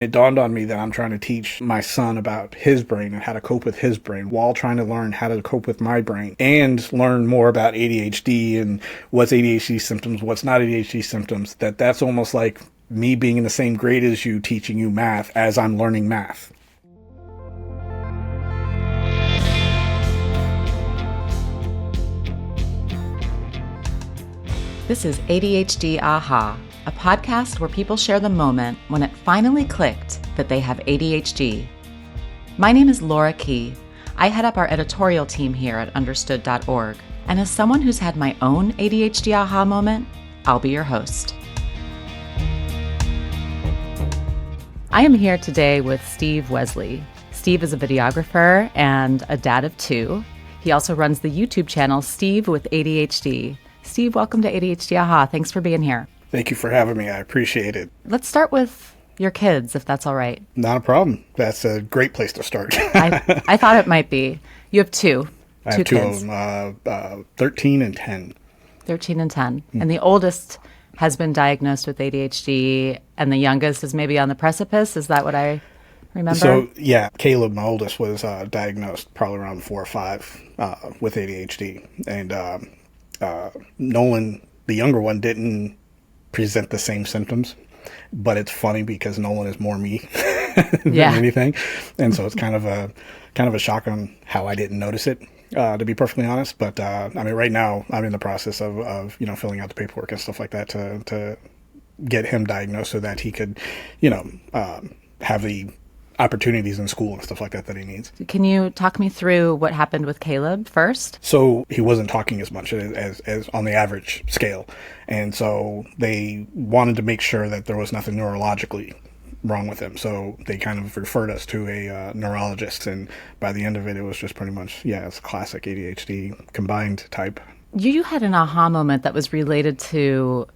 It dawned on me that I'm trying to teach my son about his brain and how to cope with his brain while trying to learn how to cope with my brain and learn more about ADHD and what's ADHD symptoms, what's not ADHD symptoms. That's almost like me being in the same grade as you, teaching you math as I'm learning math. This is ADHD Aha, a podcast where people share the moment when it finally clicked that they have ADHD. My name is Laura Key. I head up our editorial team here at understood.org. And as someone who's had my own ADHD Aha moment, I'll be your host. I am here today with Steve Wesley. Steve is a videographer and a dad of two. He also runs the YouTube channel Steve with ADHD. Steve, welcome to ADHD Aha. Thanks for being here. Thank you for having me. I appreciate it. Let's start with your kids, if that's all right. Not a problem. That's a great place to start. I thought it might be. You have two I have two kids. of them, 13 and 10. 13 and 10. And the oldest has been diagnosed with ADHD, and the youngest is maybe on the precipice. Is that what I remember? So, yeah, Caleb, my oldest, was diagnosed probably around 4 or 5 with ADHD. And Nolan, the younger one, didn't present the same symptoms. But it's funny because Nolan is more me than anything. And so it's kind of a shock on how I didn't notice it, to be perfectly honest. But I mean, right now I'm in the process of filling out the paperwork and stuff like that to get him diagnosed so that he could, have the opportunities in school and stuff like that he needs. Can you talk me through what happened with Caleb first? So he wasn't talking as much as on the average scale. And so they wanted to make sure that there was nothing neurologically wrong with him. So they kind of referred us to a neurologist. And by the end of it, it was just pretty much, it's classic ADHD combined type. You had an aha moment that was related to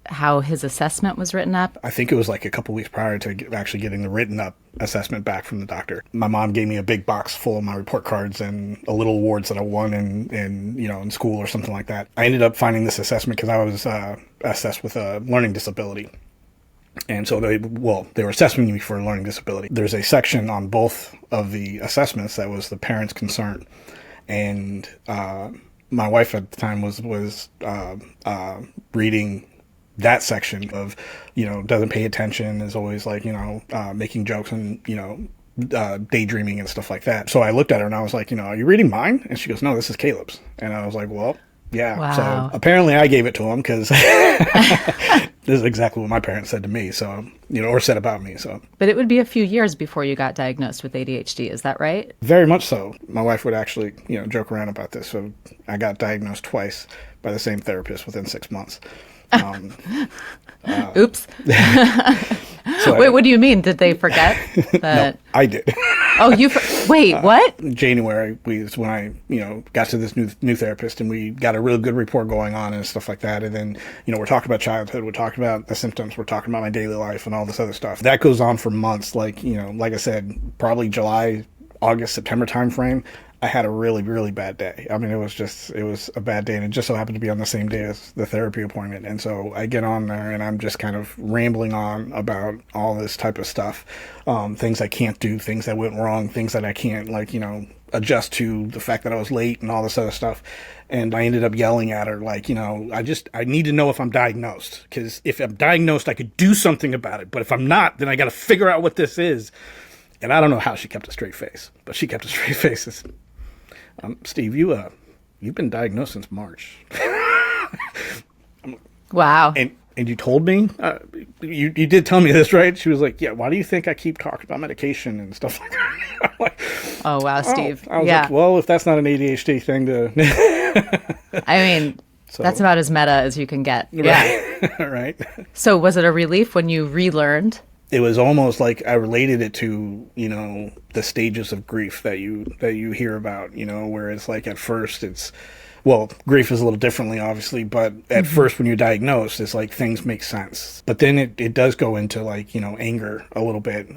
how his assessment was written up. I think it was like a couple weeks prior to actually getting the written up assessment back from the doctor. My mom gave me a big box full of my report cards and a little awards that I won in school or something like that. I ended up finding this assessment because I was assessed with a learning disability. And so they were assessing me for a learning disability. There's a section on both of the assessments that was the parent's concern. And my wife at the time was reading that section of, doesn't pay attention, is always like, making jokes and, daydreaming and stuff like that. So I looked at her and I was like, are you reading mine? And she goes, no, this is Caleb's. And I was like, well, yeah. Wow. So apparently I gave it to him because this is exactly what my parents said to me. So, or said about me. So, but it would be a few years before you got diagnosed with ADHD. Is that right? Very much so. My wife would actually, joke around about this. So I got diagnosed twice by the same therapist within 6 months. Oops. Wait, what do you mean? Did they forget that? No, I did. Oh, wait, what? January was when I, got to this new therapist, and we got a real good rapport going on and stuff like that. And then, we're talking about childhood, we're talking about the symptoms, we're talking about my daily life and all this other stuff. That goes on for months. Like, like I said, probably July, August, September timeframe. I had a really, really bad day. I mean, it was a bad day, and it just so happened to be on the same day as the therapy appointment. And so I get on there and I'm just kind of rambling on about all this type of stuff, things I can't do, things that went wrong, things that I can't adjust to, the fact that I was late and all this other stuff. And I ended up yelling at her, like, I need to know if I'm diagnosed, because if I'm diagnosed, I could do something about it. But if I'm not, then I got to figure out what this is. And I don't know how she kept a straight face, but she kept a straight face. Steve, you've been diagnosed since March. Wow. And you told me? You did tell me this, right? She was like, yeah, why do you think I keep talking about medication and stuff like that? I'm like, oh, wow, Steve. I was like, well, if that's not an ADHD thing to... I mean, that's about as meta as you can get. Right. Yeah. Right. So was it a relief when you relearned? It was almost like I related it to, the stages of grief that you hear about, where it's like at first grief is a little differently, obviously, but at first when you're diagnosed, it's like things make sense. But then it does go into like, anger a little bit,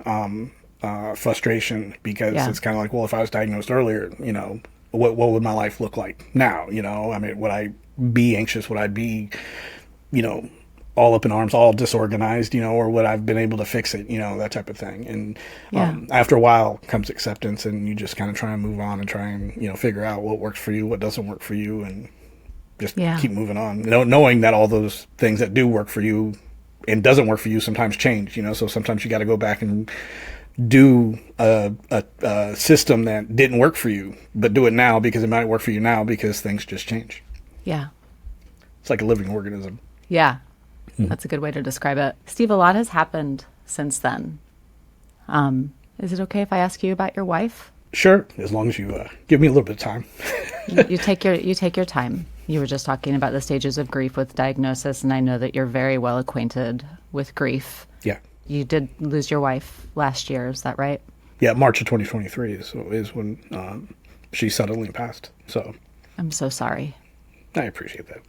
frustration, because it's kind of like, well, if I was diagnosed earlier, what would my life look like now? I mean, would I be anxious? Would I be, all up in arms, all disorganized, or would I've been able to fix it, that type of thing. And after a while comes acceptance, and you just kind of try and move on and try and, figure out what works for you, what doesn't work for you, and just keep moving on. Knowing that all those things that do work for you and doesn't work for you sometimes change, so sometimes you got to go back and do a system that didn't work for you, but do it now because it might work for you now because things just change. Yeah. It's like a living organism. Yeah. That's a good way to describe it. Steve, a lot has happened since then. Is it okay if I ask you about your wife? Sure, as long as you give me a little bit of time. you take your time. You were just talking about the stages of grief with diagnosis, and I know that you're very well acquainted with grief. Yeah. You did lose your wife last year, is that right? Yeah, March of 2023 is when she suddenly passed. So I'm so sorry. I appreciate that.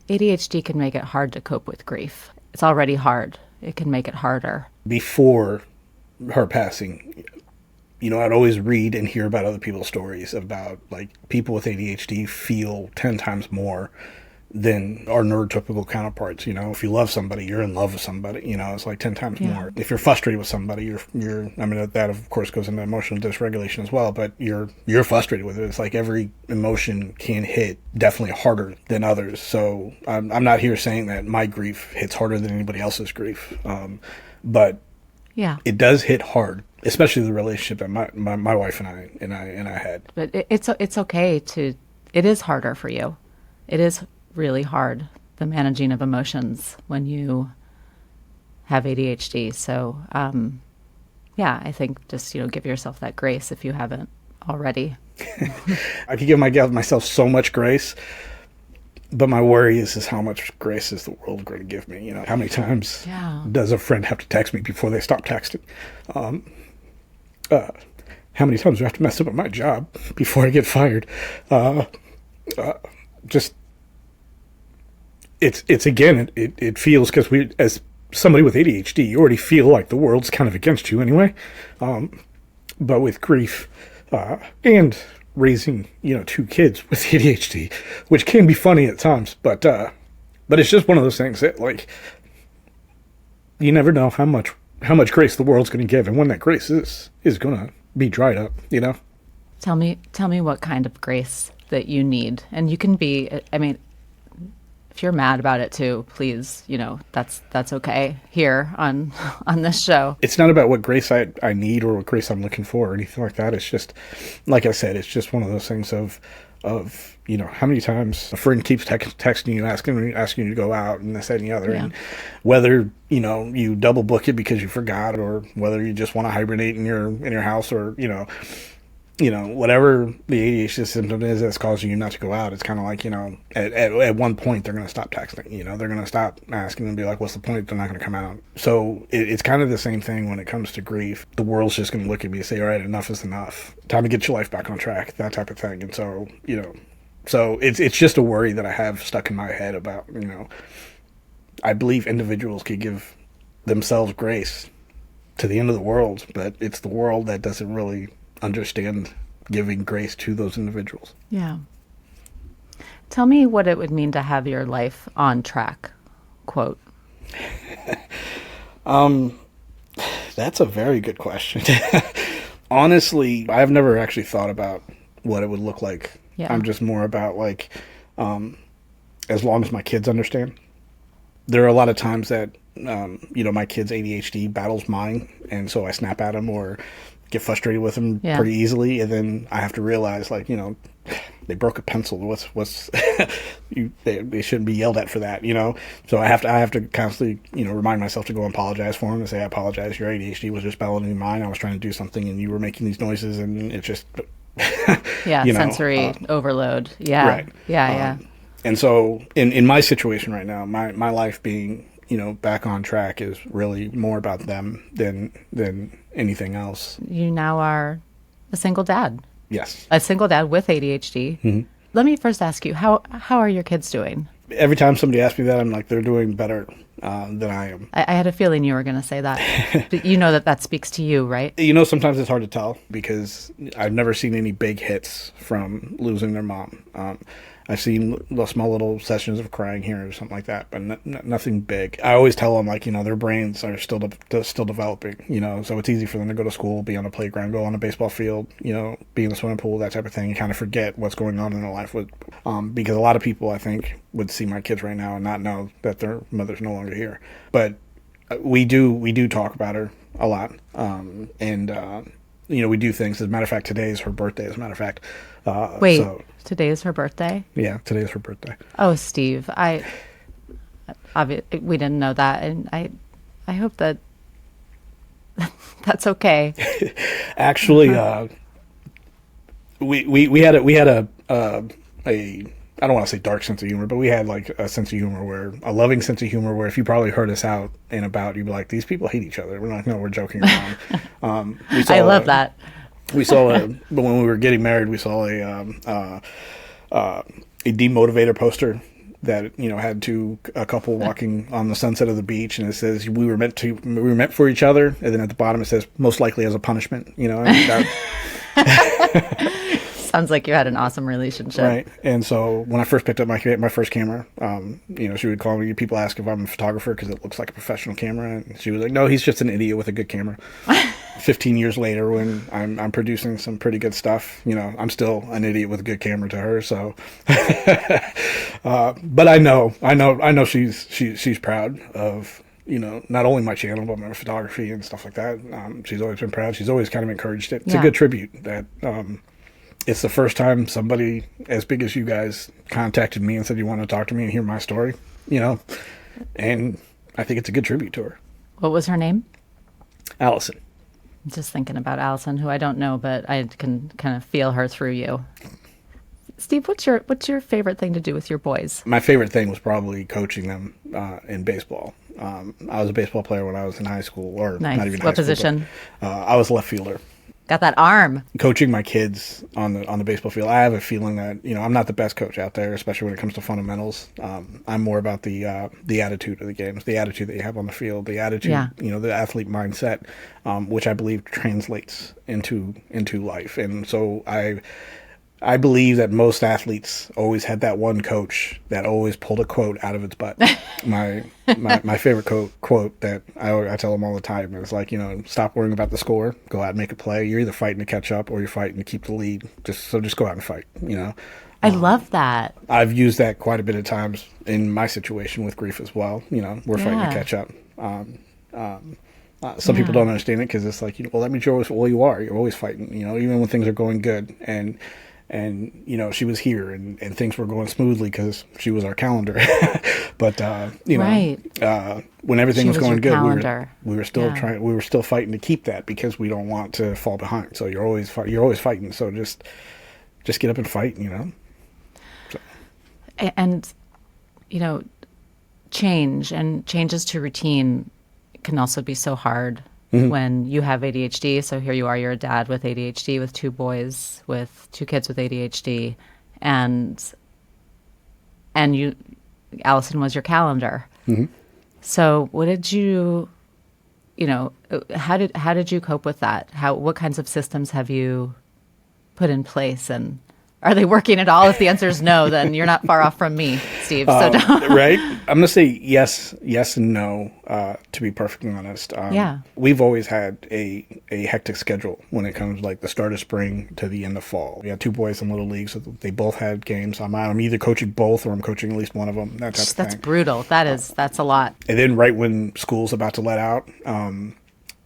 ADHD can make it hard to cope with grief. It's already hard. It can make it harder. Before her passing, I'd always read and hear about other people's stories about, like, people with ADHD feel 10 times more than our neurotypical counterparts. If you love somebody, you're in love with somebody. It's like 10 times more. If you're frustrated with somebody, that of course goes into emotional dysregulation as well, but you're frustrated with it. It's like every emotion can hit definitely harder than others. So I'm not here saying that my grief hits harder than anybody else's grief. But it does hit hard, especially the relationship that my wife and I had. But it's okay it is harder for you. It is really hard, the managing of emotions when you have ADHD. So, I think just, give yourself that grace if you haven't already. I could give myself so much grace, but my worry is how much grace is the world going to give me? How many times does a friend have to text me before they stop texting? How many times do I have to mess up at my job before I get fired? It feels, because we, as somebody with ADHD, you already feel like the world's kind of against you anyway. But with grief, and raising, 2 kids with ADHD, which can be funny at times, but it's just one of those things that, like, you never know how much grace the world's going to give, and when that grace is going to be dried up, Tell me what kind of grace that you need. And you can be, if you're mad about it too, please, that's okay here on this show. It's not about what grace I need or what grace I'm looking for or anything like that. It's just, like I said, it's just one of those things of how many times a friend keeps texting you, asking you to go out and this, that, and the other. And whether, you double book it because you forgot, or whether you just want to hibernate in your house, or, whatever the ADHD symptom is that's causing you not to go out, it's kind of like, at one point they're going to stop texting, they're going to stop asking and be like, what's the point? They're not going to come out. So it's kind of the same thing when it comes to grief. The world's just going to look at me and say, all right, enough is enough. Time to get your life back on track, that type of thing. And so, so it's just a worry that I have stuck in my head about, I believe individuals could give themselves grace to the end of the world, but it's the world that doesn't really understand giving grace to those individuals. Yeah. Tell me what it would mean to have your life on track, quote. That's a very good question. Honestly, I've never actually thought about what it would look like. Yeah. I'm just more about, like, as long as my kids understand. There are a lot of times that, my kid's ADHD battles mine, and so I snap at him or get frustrated with them pretty easily, and then I have to realize, like, they broke a pencil. What's they shouldn't be yelled at for that, So I have to constantly, remind myself to go and apologize for them and say, I apologize. Your ADHD was just battling mine. I was trying to do something, and you were making these noises, and it just sensory overload. Yeah, right. Yeah. And so in my situation right now, my life being, back on track is really more about them than anything else. You now are a single dad. Yes. A single dad with ADHD. Mm-hmm. Let me first ask you, how are your kids doing? Every time somebody asks me that, I'm like, they're doing better than I am. I had a feeling you were going to say that. But you know that speaks to you, right? Sometimes it's hard to tell because I've never seen any big hits from losing their mom. I've seen small little sessions of crying here or something like that, but nothing big. I always tell them, their brains are still developing, so it's easy for them to go to school, be on a playground, go on a baseball field, be in the swimming pool, that type of thing, and kind of forget what's going on in their life. Because a lot of people, I think, would see my kids right now and not know that their mother's no longer here. But we do talk about her a lot, we do things. As a matter of fact, today is her birthday. As a matter of fact, wait, today is her birthday? Yeah, today is her birthday. Oh, Steve, we didn't know that, and I hope that that's okay. Actually, we had a I don't want to say dark sense of humor, but we had a sense of humor a loving sense of humor where if you probably heard us out and about, you'd be like, these people hate each other. We're like, no, we're joking around. I love that. We saw but when we were getting married, we saw a demotivator poster that had a couple walking on the sunset of the beach, and it says we were meant for each other, and then at the bottom it says most likely as a punishment. Sounds like you had an awesome relationship. Right. And so when I first picked up my first camera, she would call me. People ask if I'm a photographer because it looks like a professional camera. And she was like, no, he's just an idiot with a good camera. 15 years later, when I'm producing some pretty good stuff, I'm still an idiot with a good camera to her. So, but I know she's proud of, not only my channel, but my photography and stuff like that. She's always been proud. She's always kind of encouraged it. It's a good tribute that, it's the first time somebody as big as you guys contacted me and said you want to talk to me and hear my story, and I think it's a good tribute to her. What was her name? Allison. I'm just thinking about Allison, who I don't know, but I can kind of feel her through you. Steve, what's your favorite thing to do with your boys? My favorite thing was probably coaching them in baseball. I was a baseball player when I was in high school, or nice. Not even high what school. What position? I was left fielder. Got that arm. Coaching my kids on the baseball field, I have a feeling that I'm not the best coach out there, especially when it comes to fundamentals. I'm more about the attitude of the games, the attitude that you have on the field, the attitude, the athlete mindset, which I believe translates into life. And so I believe that most athletes always had that one coach that always pulled a quote out of its butt. My favorite quote that I tell them all the time is stop worrying about the score, go out and make a play. You're either fighting to catch up or you're fighting to keep the lead. Just go out and fight. I love that. I've used that quite a bit of times in my situation with grief as well. We're fighting to catch up. Some people don't understand it because it's well, that means you're always fighting. Even when things are going good and she was here and things were going smoothly because she was our calendar. But when everything was going good, we were still trying. We were still fighting to keep that because we don't want to fall behind. So you're always fighting. So just get up and fight. So. And changes to routine can also be so hard. When you have ADHD. So here you are, you're a dad with ADHD, with two boys, with two kids with ADHD, and Allison was your calendar. Mm-hmm. So what did you, how did you cope with that? What kinds of systems have you put in place, and are they working at all? If the answer is no, then you're not far off from me, Steve. So right? I'm going to say yes and no, to be perfectly honest. We've always had a hectic schedule when it comes the start of spring to the end of fall. We had two boys in Little League, so they both had games. I'm either coaching both or I'm coaching at least one of them, that type of thing. That's brutal. That's a lot. And then right when school's about to let out,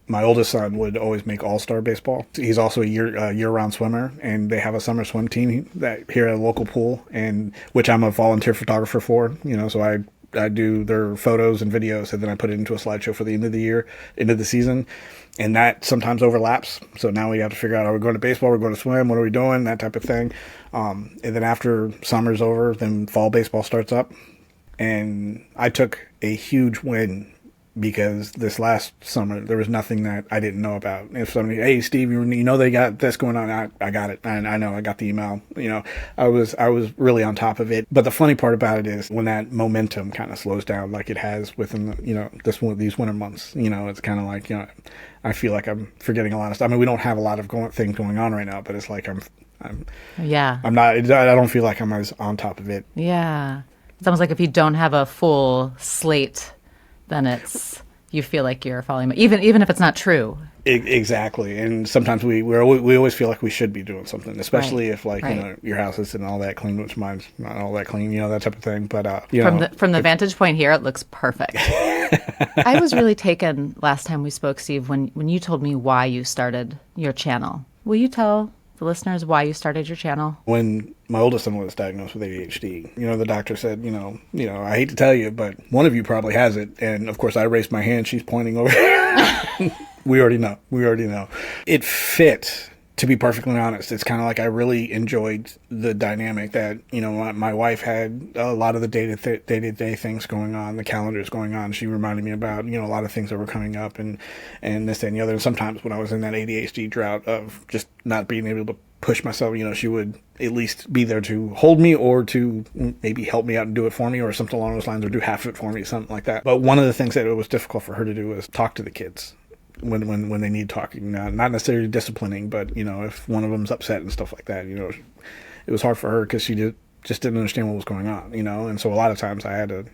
my oldest son would always make all-star baseball. He's also a year-round swimmer, and they have a summer swim team that here at a local pool, and which I'm a volunteer photographer for. So I do their photos and videos, and then I put it into a slideshow for the end of the season, and that sometimes overlaps. So now we have to figure out: are we going to baseball? Are we going to swim? What are we doing? That type of thing. And then after summer's over, then fall baseball starts up, and I took a huge win because this last summer there was nothing that I didn't know about. If somebody, hey Steve, you know they got this going on, I got it. I know, I got the email. I was really on top of it. But the funny part about it is when that momentum kind of slows down, like it has within these winter months. It's kind of like I feel like I'm forgetting a lot of stuff. I mean, we don't have a lot of things going on right now, but it's like I'm not. I don't feel like I'm as on top of it. Yeah, it's almost like if you don't have a full slate, then you feel like you're falling, even if it's not true. Exactly. And sometimes we always feel like we should be doing something, especially if your house isn't all that clean, which mine's not all that clean, that type of thing. But from the vantage point here, it looks perfect. I was really taken last time we spoke, Steve, when you told me why you started your channel. Will you tell the listeners why you started your channel? When my oldest son was diagnosed with ADHD, the doctor said, I hate to tell you, but one of you probably has it. And of course I raised my hand. She's pointing over. We already know. It fit, to be perfectly honest. It's kind of like I really enjoyed the dynamic that, my wife had a lot of the day-to-day things going on, the calendars going on. She reminded me about, a lot of things that were coming up and this and the other. And sometimes when I was in that ADHD drought of just not being able to push myself, she would at least be there to hold me or to maybe help me out and do it for me or something along those lines, or do half of it for me, something like that. But one of the things that it was difficult for her to do was talk to the kids when they need talking, not necessarily disciplining, but if one of them's upset and stuff like that, it was hard for her because she just didn't understand what was going on, and so a lot of times I had to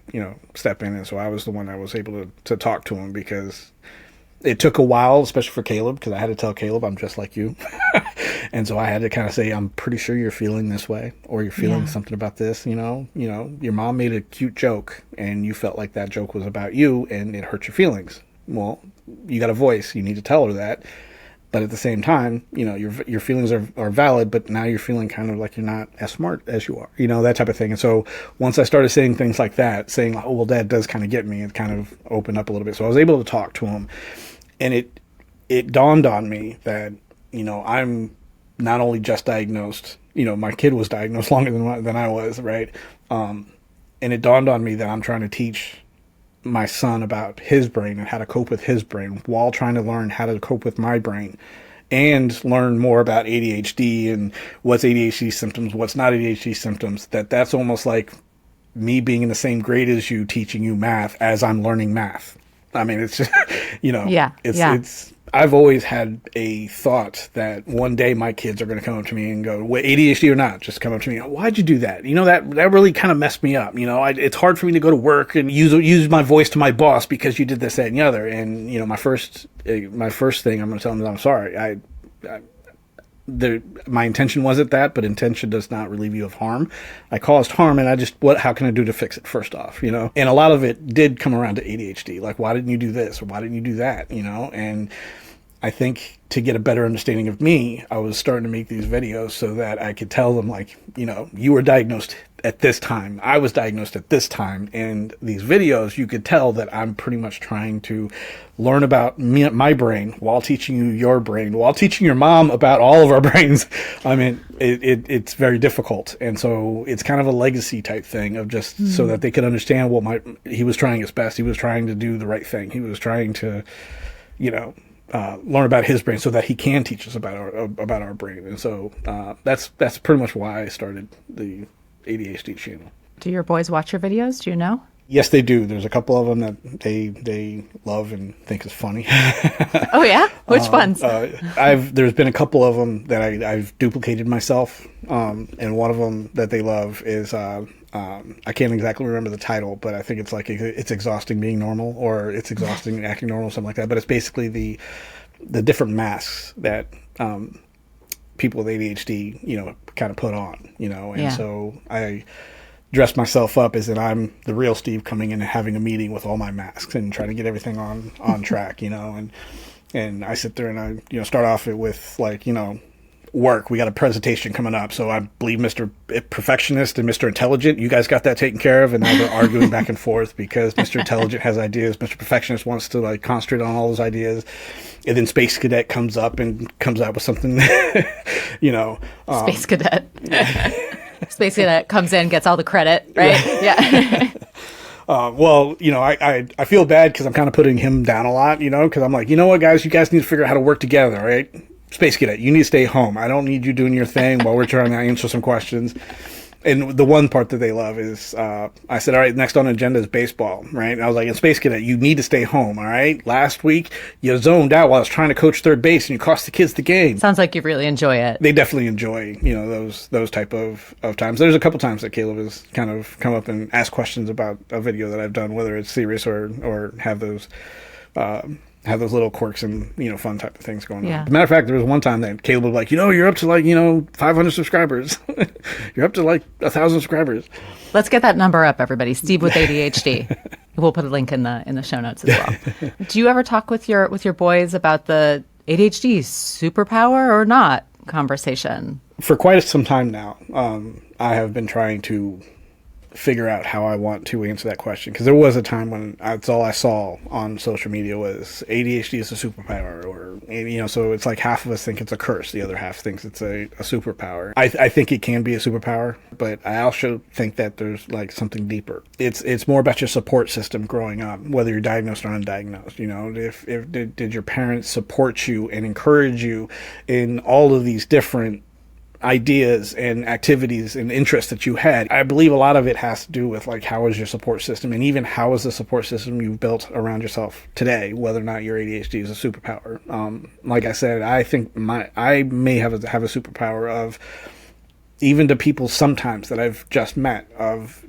step in, and so I was the one that was able to talk to him, because it took a while, especially for Caleb, because I had to tell Caleb I'm just like you. And so I had to kind of say, I'm pretty sure you're feeling this way, or you're feeling something about this, your mom made a cute joke and you felt like that joke was about you and it hurt your feelings. Well, you got a voice, you need to tell her that. But at the same time, your feelings are valid, but now you're feeling kind of like you're not as smart as you are, that type of thing. And so once I started saying things like that, saying, oh, well, Dad does kind of get me, it kind of opened up a little bit. So I was able to talk to him, and it dawned on me that, I'm not only just diagnosed, my kid was diagnosed longer than I was, right? And it dawned on me that I'm trying to teach my son about his brain and how to cope with his brain while trying to learn how to cope with my brain, and learn more about ADHD and what's ADHD symptoms, what's not ADHD symptoms. That's almost like me being in the same grade as you, teaching you math as I'm learning math. I mean, it's just, it's I've always had a thought that one day my kids are going to come up to me and go, ADHD or not, just come up to me, why'd you do that? That really kind of messed me up. It's hard for me to go to work and use my voice to my boss because you did this, that, and the other. And, my first thing I'm going to tell them is I'm sorry. My intention wasn't that, but intention does not relieve you of harm. I caused harm, and how can I do to fix it first off, And a lot of it did come around to ADHD. Like, why didn't you do this? Or why didn't you do that? And I think to get a better understanding of me, I was starting to make these videos so that I could tell them, like, you were diagnosed at this time. I was diagnosed at this time. And these videos, you could tell that I'm pretty much trying to learn about my brain while teaching you your brain, while teaching your mom about all of our brains. I mean, it's very difficult. And so it's kind of a legacy type thing of just so that they could understand he was trying his best. He was trying to do the right thing. He was trying to, learn about his brain so that he can teach us about our brain. And so that's pretty much why I started the ADHD channel. Do your boys watch your videos? Do you know? Yes, they do. There's a couple of them that they love and think is funny. Oh yeah? Which ones? There's been a couple of them that I've duplicated myself, and one of them that they love is I can't exactly remember the title, but I think it's like it's exhausting being normal, or it's exhausting acting normal, something like that. But it's basically the different masks that people with ADHD kind of put on, and so I dress myself up as if I'm the real Steve coming in and having a meeting with all my masks and trying to get everything on track, and I sit there and I start off with like work. We got a presentation coming up, so I believe Mr. Perfectionist and Mr. Intelligent, you guys got that taken care of, and now they're arguing back and forth because Mr. Intelligent has ideas, Mr. Perfectionist wants to like concentrate on all those ideas, and then Space Cadet comes up and comes out with something, Space Cadet. Space Cadet comes in, gets all the credit, right? Yeah. Well, I feel bad because I'm kind of putting him down a lot, because I'm like, you know what, guys, you guys need to figure out how to work together, right? Space Cadet, you need to stay home. I don't need you doing your thing while we're trying to answer some questions. And the one part that they love is, I said, all right, next on the agenda is baseball, right? And I was like, in Space Cadet, you need to stay home, all right? Last week, you zoned out while I was trying to coach third base and you cost the kids the game. Sounds like you really enjoy it. They definitely enjoy, those type of times. There's a couple times that Caleb has kind of come up and asked questions about a video that I've done, whether it's serious or have those little quirks and, fun type of things going on. As a matter of fact, there was one time that Caleb was like, you're up to 500 subscribers. You're up to 1,000 subscribers. Let's get that number up, everybody. Steve with ADHD. We'll put a link in the show notes as well. Do you ever talk with your boys about the ADHD superpower or not conversation? For quite some time now, I have been trying to figure out how I want to answer that question, because there was a time when that's all I saw on social media was ADHD is a superpower, so it's like half of us think it's a curse, the other half thinks it's a superpower. I think it can be a superpower, but I also think that there's something deeper. It's more about your support system growing up, whether you're diagnosed or undiagnosed. If did your parents support you and encourage you in all of these different ideas and activities and interests that you had? I believe a lot of it has to do with how is your support system, and even how is the support system you've built around yourself today, whether or not your ADHD is a superpower. Like I said, I think I may have a superpower of, even to people sometimes that I've just met, of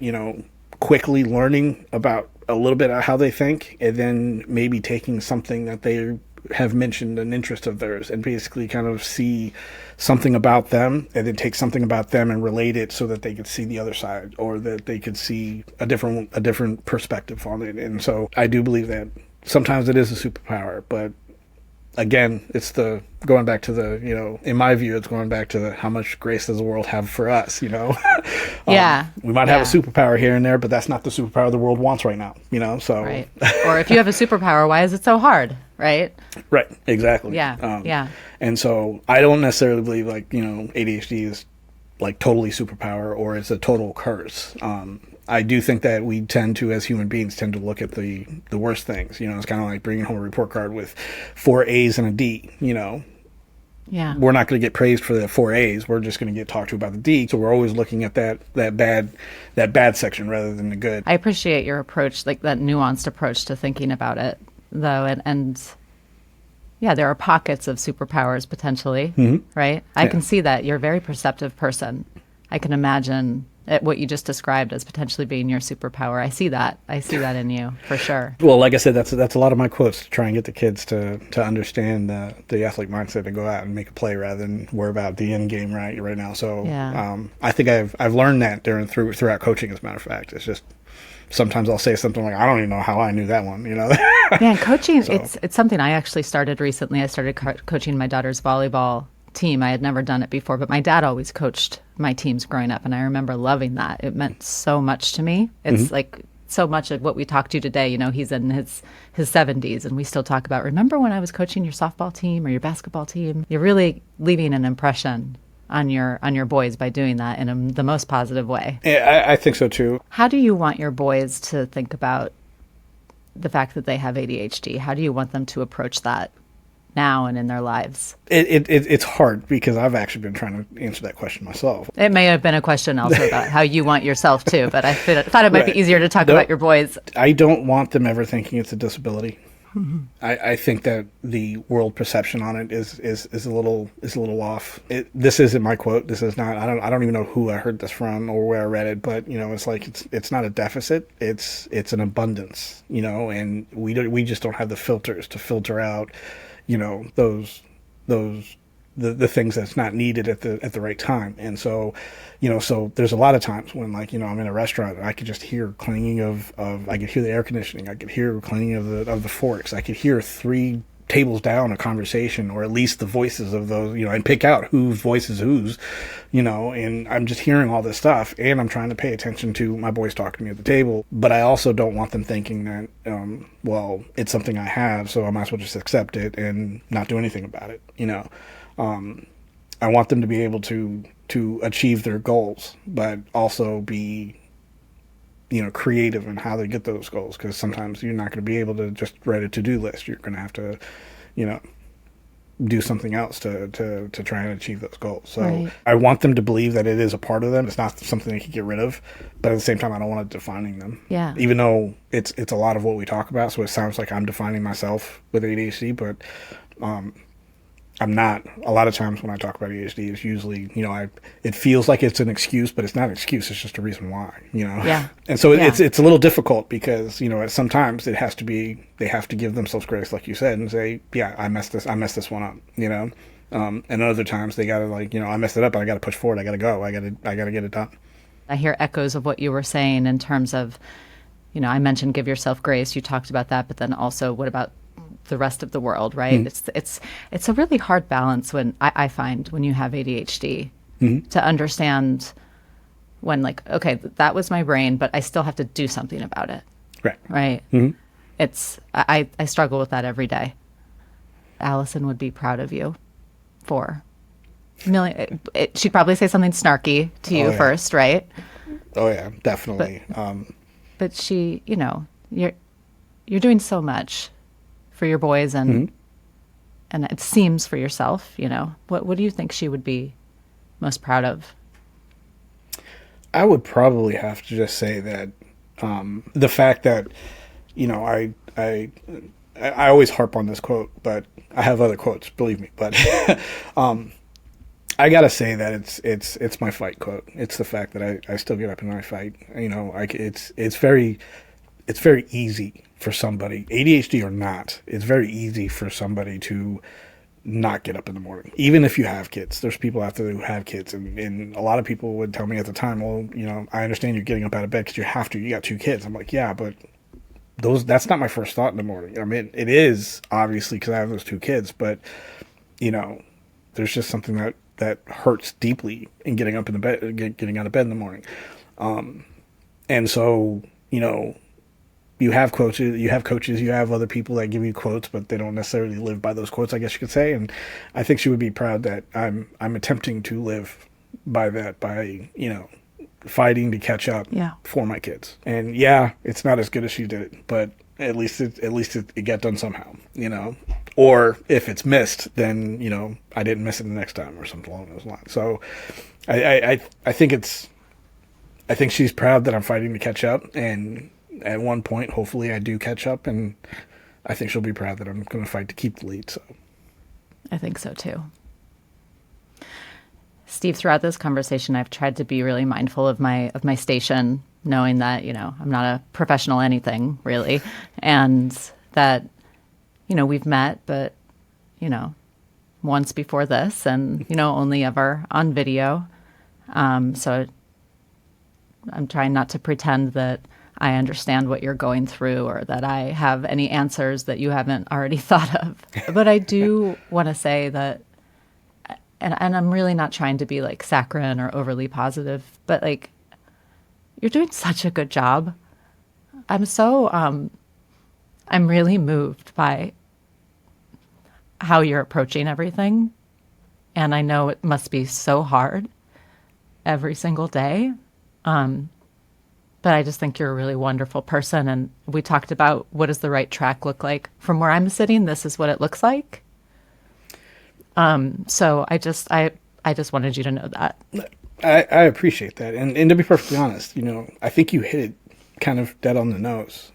quickly learning about a little bit of how they think, and then maybe taking something that they have mentioned, an interest of theirs, and basically kind of see something about them and then take something about them and relate it so that they could see the other side, or that they could see a different perspective on it. And so I do believe that sometimes it is a superpower, but again, it's going back to in my view, it's going back to how much grace does the world have for us, Yeah. We might have a superpower here and there, but that's not the superpower the world wants right now, so. Right. Or if you have a superpower, why is it so hard, right? Right, exactly. Yeah. And so I don't necessarily believe ADHD is totally superpower or it's a total curse. I do think that we tend to, as human beings, tend to look at the worst things. It's kind of like bringing home a report card with 4 A's and a D. Yeah. We're not going to get praised for the 4 A's. We're just going to get talked to about the D. So we're always looking at that bad section rather than the good. I appreciate your approach, that nuanced approach to thinking about it, though, and yeah, there are pockets of superpowers potentially, right? I can see that. You're a very perceptive person. I can imagine what you just described as potentially being your superpower. I see that in you, for sure. Well, like I said, that's a lot of my quotes, to try and get the kids to understand the athletic mindset, to go out and make a play rather than worry about the end game right now. So I think I've learned that throughout coaching, as a matter of fact. It's just sometimes I'll say something like, I don't even know how I knew that one, Yeah, coaching, so. It's something I actually started recently. I started coaching my daughter's volleyball team. I had never done it before, but my dad always coached my teams growing up, and I remember loving that. It meant so much to me. It's so much of what we talked to today. He's in his 70s, and we still talk about, remember when I was coaching your softball team or your basketball team? You're really leaving an impression on your boys by doing that in the most positive way. Yeah, I think so too. How do you want your boys to think about the fact that they have ADHD? How do you want them to approach that now and in their lives? It's hard, because I've actually been trying to answer that question myself. It may have been a question also about how you want yourself too, but I thought it might be easier to talk about your boys. I don't want them ever thinking it's a disability. I think that the world perception on it is a little off. This isn't my quote. This is not. I don't even know who I heard this from or where I read it. But it's not a deficit. It's an abundance. And we just don't have the filters to filter out those the things that's not needed at the right time. And so, so there's a lot of times when I'm in a restaurant and I could just hear clanging of I could hear the air conditioning, I could hear clanging of the forks, I could hear 3 tables down a conversation, or at least the voices of those, and pick out whose voice is whose, and I'm just hearing all this stuff, and I'm trying to pay attention to my boys talking to me at the table. But I also don't want them thinking that, well, it's something I have, so I might as well just accept it and not do anything about it. I want them to be able to achieve their goals, but also be creative in how they get those goals, because sometimes you're not going to be able to just write a to-do list. You're going to have to, do something else to try and achieve those goals. So Right. I want them to believe that it is a part of them. It's not something they can get rid of, but at the same time, I don't want it defining them. Yeah. Even though it's a lot of what we talk about, so it sounds like I'm defining myself with ADHD, but I'm not. A lot of times when I talk about ADHD, it's usually, it feels like it's an excuse, but it's not an excuse. It's just a reason why, Yeah. And so Yeah. it's a little difficult because, sometimes they have to give themselves grace, like you said, and say, yeah, I messed this one up, and other times they gotta I messed it up, but I gotta push forward. I gotta go. I gotta get it done. I hear echoes of what you were saying in terms of, I mentioned give yourself grace. You talked about that, but then also what about the rest of the world, right? It's a really hard balance when I find when you have ADHD to understand when okay, that was my brain, but I still have to do something about it. Right. I struggle with that every day. Allison would be proud of you for she'd probably say something snarky to you first, right? Oh yeah, definitely. But she, you're doing so much for your boys and it seems for yourself, What do you think she would be most proud of? I would probably have to just say that the fact that I always harp on this quote, but I have other quotes, believe me. But I gotta say that it's my fight quote. It's the fact that I still get up and I fight. It's very easy for somebody, ADHD or not. It's very easy for somebody to not get up in the morning, even if you have kids. There's people out there who have kids, and a lot of people would tell me at the time, well, I understand you're getting up out of bed because you have to. You got 2 kids. I'm like, yeah, but that's not my first thought in the morning. I mean, it is obviously because I have those 2 kids, but there's just something that hurts deeply in getting up in the bed, getting out of bed in the morning, and so you have coaches, you have other people that give you quotes, but they don't necessarily live by those quotes, I guess you could say. And I think she would be proud that I'm attempting to live by that, by fighting to catch up for my kids. And yeah, it's not as good as she did it, but at least it got done somehow, Or if it's missed, then I didn't miss it the next time or something along those lines. So I think she's proud that I'm fighting to catch up, and at one point, hopefully, I do catch up, and I think she'll be proud that I'm going to fight to keep the lead. So, I think so too. Steve, throughout this conversation, I've tried to be really mindful of my station, knowing that I'm not a professional anything really, and that we've met, but once before this, and only ever on video. So I'm trying not to pretend that I understand what you're going through or that I have any answers that you haven't already thought of. But I do want to say that, and I'm really not trying to be saccharine or overly positive, but you're doing such a good job. I'm really moved by how you're approaching everything. And I know it must be so hard every single day. But I just think you're a really wonderful person. And we talked about what does the right track look like. From where I'm sitting, this is what it looks like. So I just wanted you to know that. I appreciate that. And to be perfectly honest, I think you hit it kind of dead on the nose.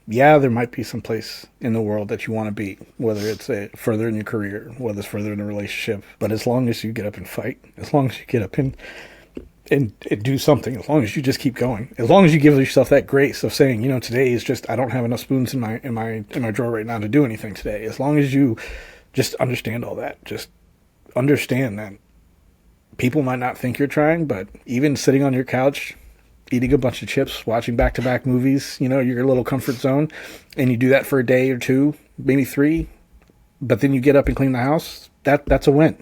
Yeah, there might be some place in the world that you want to be, whether it's further in your career, whether it's further in a relationship. But as long as you get up and fight, as long as you get up and do something, as long as you just keep going, as long as you give yourself that grace of saying, today is just, I don't have enough spoons in my drawer right now to do anything today. As long as you just understand all that, just understand that people might not think you're trying, but even sitting on your couch, eating a bunch of chips, watching back-to-back movies, your little comfort zone, and you do that for a day or 2, maybe 3, but then you get up and clean the house, that's a win.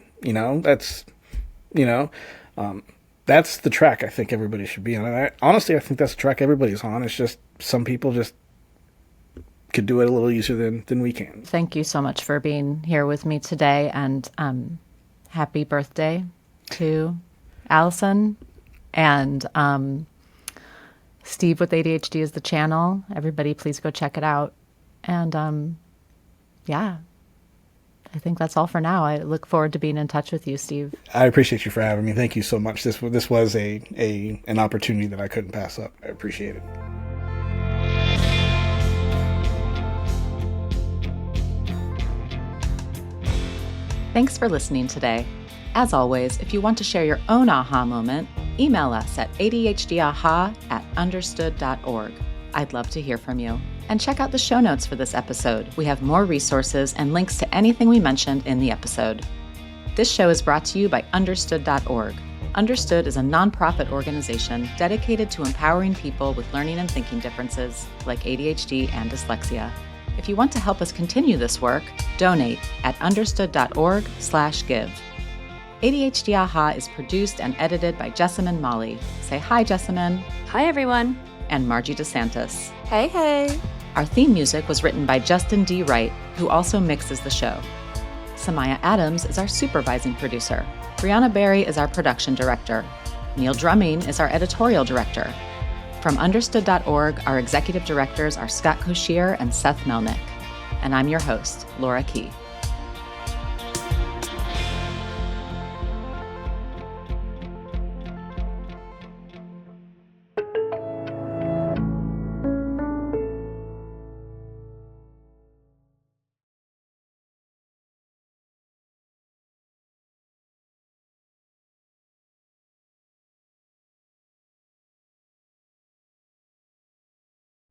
That's the track I think everybody should be on. Honestly, I think that's the track everybody's on. It's just some people just could do it a little easier than we can. Thank you so much for being here with me today, and happy birthday to Allison. And Steve with ADHD is the channel. Everybody, please go check it out. And yeah, I think that's all for now. I look forward to being in touch with you, Steve. I appreciate you for having me. Thank you so much. This was an opportunity that I couldn't pass up. I appreciate it. Thanks for listening today. As always, if you want to share your own aha moment, email us at adhdaha@understood.org. I'd love to hear from you. And check out the show notes for this episode. We have more resources and links to anything we mentioned in the episode. This show is brought to you by understood.org. Understood is a nonprofit organization dedicated to empowering people with learning and thinking differences like ADHD and dyslexia. If you want to help us continue this work, donate at understood.org/give. ADHD Aha is produced and edited by Jessamine Molly. Say hi, Jessamine. Hi, everyone. And Margie DeSantis. Hey, hey. Our theme music was written by Justin D. Wright, who also mixes the show. Samaya Adams is our supervising producer. Brianna Berry is our production director. Neil Drumming is our editorial director. From understood.org, our executive directors are Scott Koshier and Seth Melnick. And I'm your host, Laura Key.